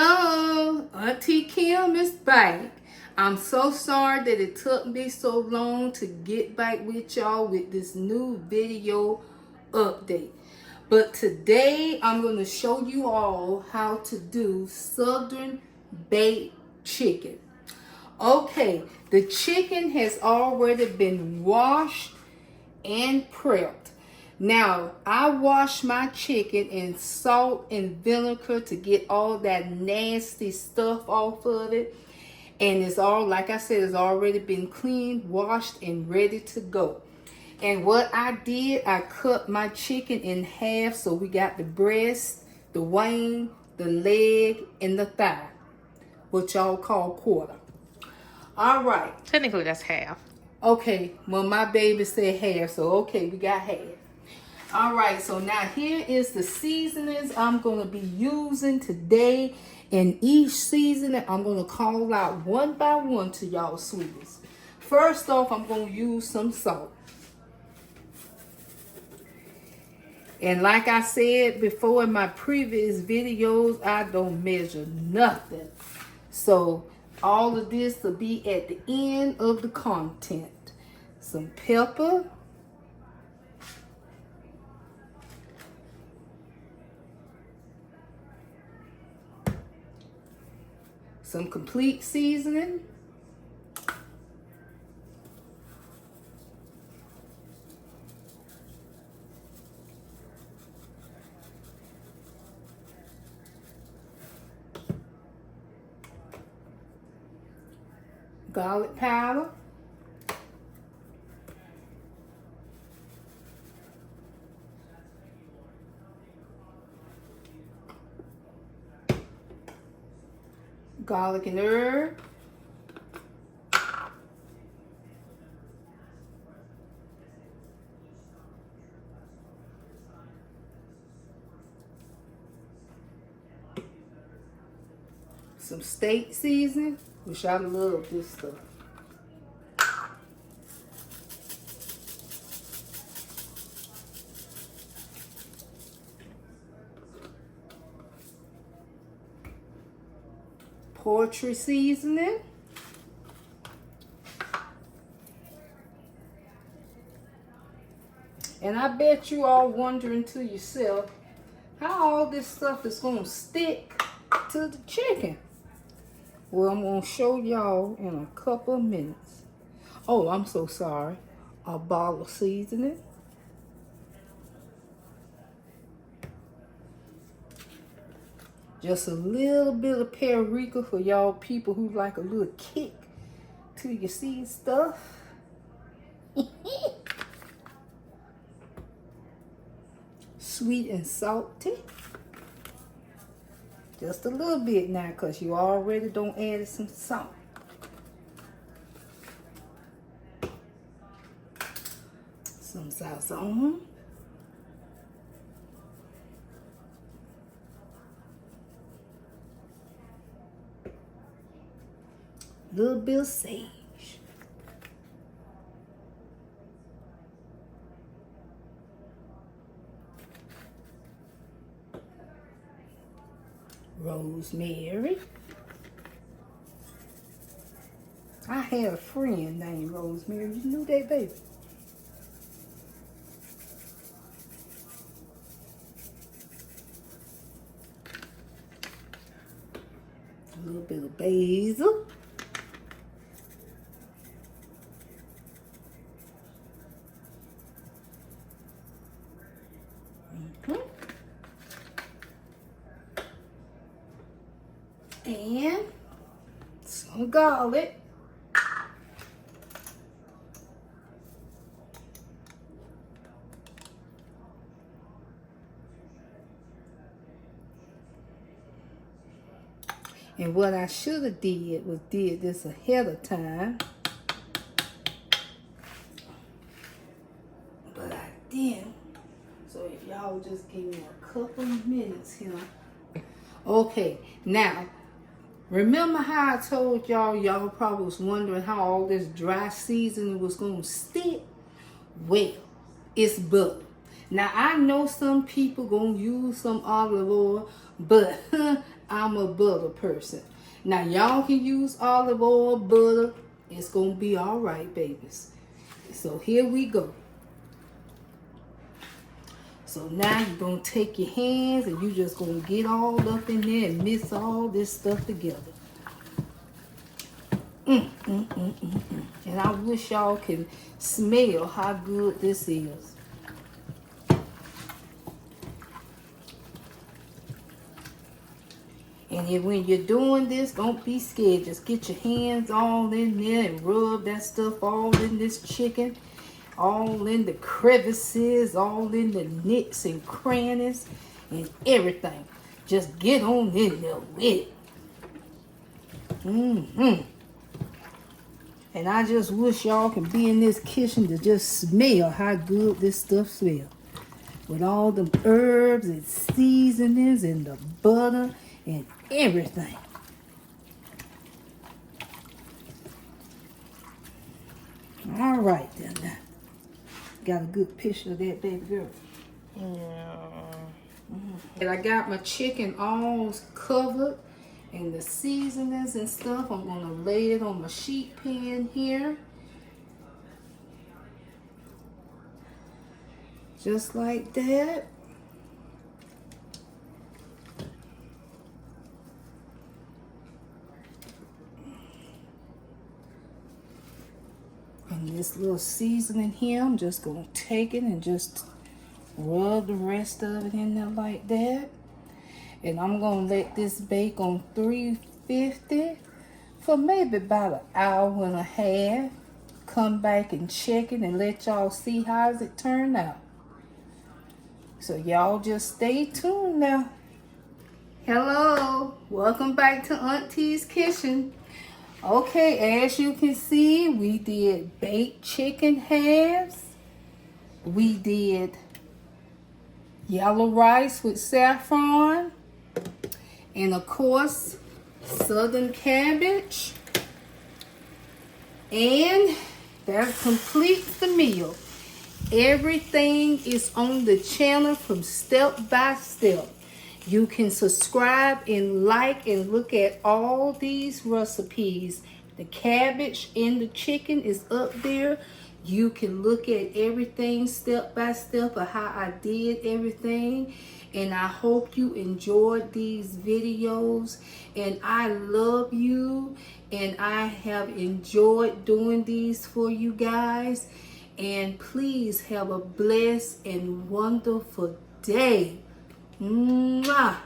Hello, Auntie Kim is back. I'm so sorry that it took me so long to get back with y'all with this new video update. But today I'm going to show you all how to do Southern baked chicken. Okay, the chicken has already been washed and prepped. Now, I wash my chicken in salt and vinegar to get all that nasty stuff off of it. And it's all, like I said, it's already been cleaned, washed, and ready to go. And what I did, I cut my chicken in half. So we got the breast, the wing, the leg, and the thigh, what y'all call quarter. All right. Technically, that's half. Okay, well, my baby said half, so okay, we got half. All right, so now here is the seasonings I'm going to be using today. And each seasoning, I'm going to call out one by one to y'all sweeties. First off, I'm going to use some salt. And like I said before in my previous videos, I don't measure nothing. So all of this will be at the end of the content. Some pepper. Some complete seasoning. Garlic powder. Garlic and herb. Some steak seasoning, which I love this stuff. Poultry seasoning. And I bet you all wondering to yourself how all this stuff is going to stick to the chicken. Well, I'm going to show y'all in a couple of minutes. Oh, I'm so sorry. A bottle of seasoning. Just a little bit of paprika for y'all people who like a little kick to your seed stuff. Sweet and salty. Just a little bit now, because you already don't add some salt. Some sazon. Little bit of sage. Rosemary. I had a friend named Rosemary. You knew that, baby? A little bit of basil. And some garlic. And what I should have did was did this ahead of time. But I didn't. So if y'all just give me a couple of minutes here. Okay, now remember how I told y'all probably was wondering how all this dry seasoning was going to stick? Well, it's butter. Now, I know some people going to use some olive oil, but I'm a butter person. Now y'all can use olive oil, butter. It's gonna be all right, babies. So here we go. So now you're gonna take your hands and you're just gonna get all up in there and mix all this stuff together. And I wish y'all can smell how good this is. And then when you're doing this, don't be scared. Just get your hands all in there and rub that stuff all in this chicken. All in the crevices, all in the nicks and crannies and everything. Just get on in there with it. And I just wish y'all can be in this kitchen to just smell how good this stuff smells. With all the herbs and seasonings and the butter and everything. All right then. Got a good picture of that baby girl. Yeah. And I got my chicken all covered and the seasonings and stuff. I'm gonna lay it on my sheet pan here. Just like that. And this little seasoning here, I'm just gonna take it and just rub the rest of it in there like that. And I'm gonna let this bake on 350 for maybe about an hour and a half. Come back and check it and let y'all see how it turned out. So y'all just stay tuned now. Hello, welcome back to Auntie's Kitchen. Okay, as you can see, we did baked chicken halves. We did yellow rice with saffron. And of course, southern cabbage. And that completes the meal. Everything is on the channel from step by step. You can subscribe and like and look at all these recipes. The cabbage and the chicken is up there. You can look at everything step by step of how I did everything. And I hope you enjoyed these videos. And I love you. And I have enjoyed doing these for you guys. And please have a blessed and wonderful day. Mwah.